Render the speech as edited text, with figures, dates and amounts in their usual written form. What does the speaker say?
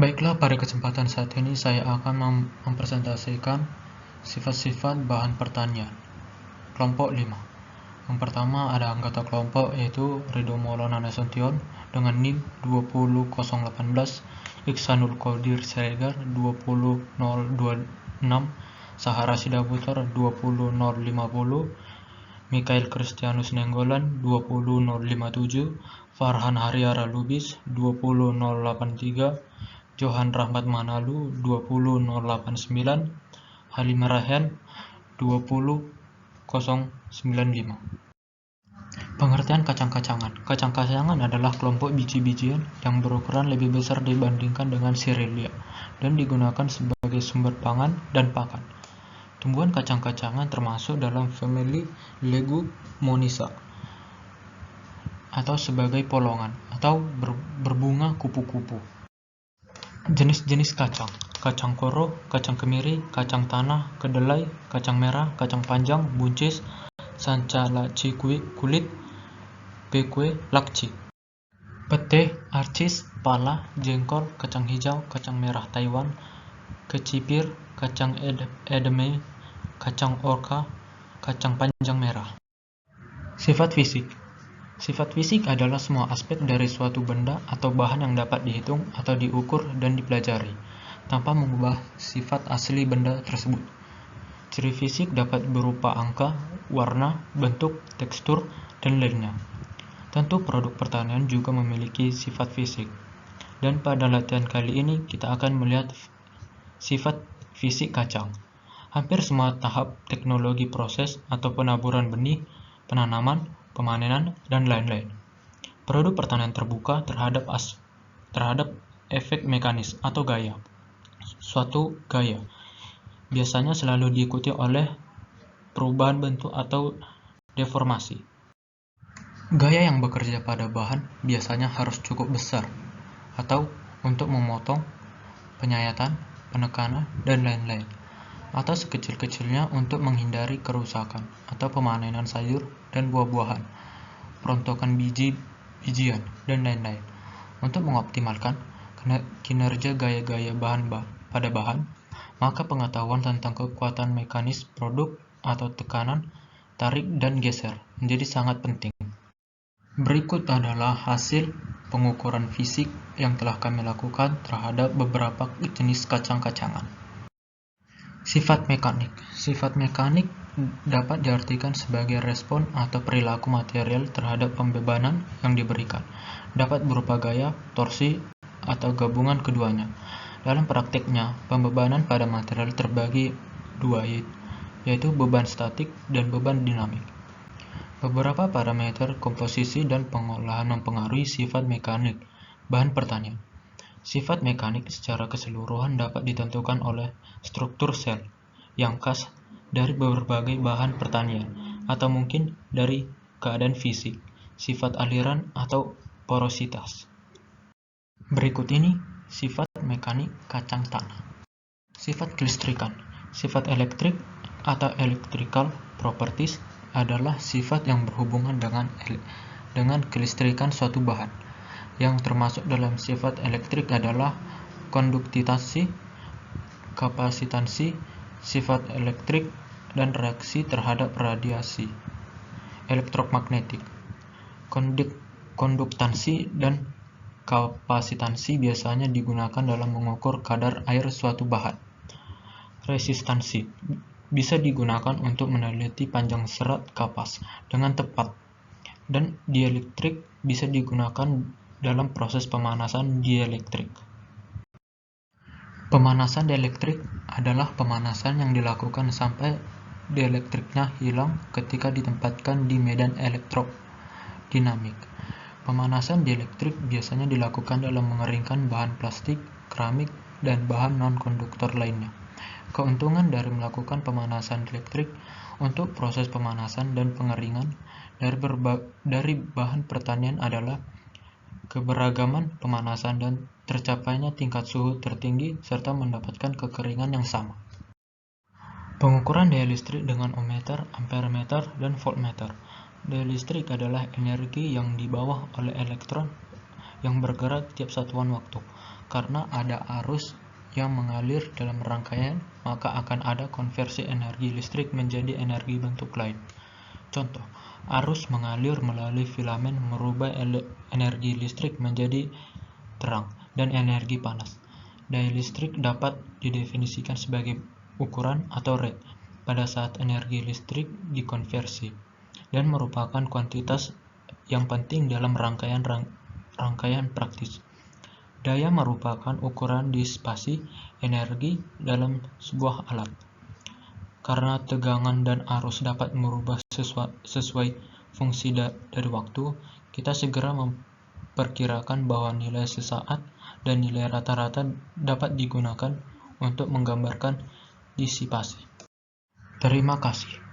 Baiklah, pada kesempatan saat ini saya akan mempresentasikan sifat-sifat bahan pertanian. Kelompok 5. Yang pertama ada anggota kelompok yaitu Ridho Maulana Nasution dengan NIM 20018, Iksanul Qadir Siregar 20026, Sahara Sidaputar 20050, Mikhail Kristianus Nenggolan 20057, Farhan Haryara Lubis 20083, Johan Rahmat Manalu 20089, Halim Rahan 20095. Pengertian kacang-kacangan. Kacang-kacangan adalah kelompok biji-bijian yang berukuran lebih besar dibandingkan dengan sirelia dan digunakan sebagai sumber pangan dan pakan. Tumbuhan kacang-kacangan termasuk dalam famili Leguminosa atau sebagai polongan atau berbunga kupu-kupu. Jenis-jenis kacang: kacang koro, kacang kemiri, kacang tanah, kedelai, kacang merah, kacang panjang, buncis, sancalaci kulit, pekue, lakci. Pete, arcis, pala, jengkol, kacang hijau, kacang merah Taiwan, kecipir, kacang edamame, kacang orka, kacang panjang merah. Sifat fisik. Sifat fisik adalah semua aspek dari suatu benda atau bahan yang dapat dihitung atau diukur dan dipelajari, tanpa mengubah sifat asli benda tersebut. Ciri fisik dapat berupa angka, warna, bentuk, tekstur, dan lainnya. Tentu produk pertanian juga memiliki sifat fisik. Dan pada latihan kali ini kita akan melihat sifat fisik kacang. Hampir semua tahap teknologi proses atau penaburan benih, penanaman, pemanenan, dan lain-lain. Produk pertanian terbuka terhadap efek mekanis atau gaya. Suatu gaya biasanya selalu diikuti oleh perubahan bentuk atau deformasi. Gaya yang bekerja pada bahan biasanya harus cukup besar atau untuk memotong, penyayatan, penekanan, dan lain-lain, atau sekecil-kecilnya untuk menghindari kerusakan atau pemanenan sayur dan buah-buahan, perontokan biji-bijian, dan lain-lain. Untuk mengoptimalkan kinerja gaya-gaya pada bahan, maka pengetahuan tentang kekuatan mekanis produk atau tekanan, tarik, dan geser menjadi sangat penting. Berikut adalah hasil pengukuran fisik yang telah kami lakukan terhadap beberapa jenis kacang-kacangan. Sifat mekanik. Sifat mekanik dapat diartikan sebagai respon atau perilaku material terhadap pembebanan yang diberikan. Dapat berupa gaya, torsi, atau gabungan keduanya. Dalam praktiknya, pembebanan pada material terbagi dua, yaitu beban statik dan beban dinamik. Beberapa parameter komposisi dan pengolahan mempengaruhi sifat mekanik bahan pertanian. Sifat mekanik secara keseluruhan dapat ditentukan oleh struktur sel yang khas dari berbagai bahan pertanian, atau mungkin dari keadaan fisik, sifat aliran, atau porositas. Berikut ini sifat mekanik kacang tanah. Sifat kelistrikan. Sifat elektrik atau electrical properties adalah sifat yang berhubungan dengan kelistrikan suatu bahan. Yang termasuk dalam sifat elektrik adalah konduktivitas, kapasitansi, sifat elektrik, dan reaksi terhadap radiasi elektromagnetik. Konduktansi dan kapasitansi biasanya digunakan dalam mengukur kadar air suatu bahan. Resistansi bisa digunakan untuk meneliti panjang serat kapas dengan tepat, dan dielektrik bisa digunakan dalam proses pemanasan dielektrik. Pemanasan dielektrik adalah pemanasan yang dilakukan sampai dielektriknya hilang ketika ditempatkan di medan elektrodinamik. Pemanasan dielektrik biasanya dilakukan dalam mengeringkan bahan plastik, keramik, dan bahan non-konduktor lainnya. Keuntungan dari melakukan pemanasan dielektrik untuk proses pemanasan dan pengeringan dari bahan pertanian adalah keberagaman pemanasan dan tercapainya tingkat suhu tertinggi serta mendapatkan kekeringan yang sama. Pengukuran daya listrik dengan ohmmeter, ampermeter, dan voltmeter. Daya listrik adalah energi yang dibawa oleh elektron yang bergerak tiap satuan waktu. Karena ada arus yang mengalir dalam rangkaian, maka akan ada konversi energi listrik menjadi energi bentuk lain. Contoh, arus mengalir melalui filamen merubah energi listrik menjadi terang dan energi panas. Daya listrik dapat didefinisikan sebagai ukuran atau rate pada saat energi listrik dikonversi, dan merupakan kuantitas yang penting dalam rangkaian praktis. Daya merupakan ukuran disipasi energi dalam sebuah alat. Karena tegangan dan arus dapat merubah sesuai fungsi dari waktu, kita segera memperkirakan bahwa nilai sesaat dan nilai rata-rata dapat digunakan untuk menggambarkan disipasi. Terima kasih.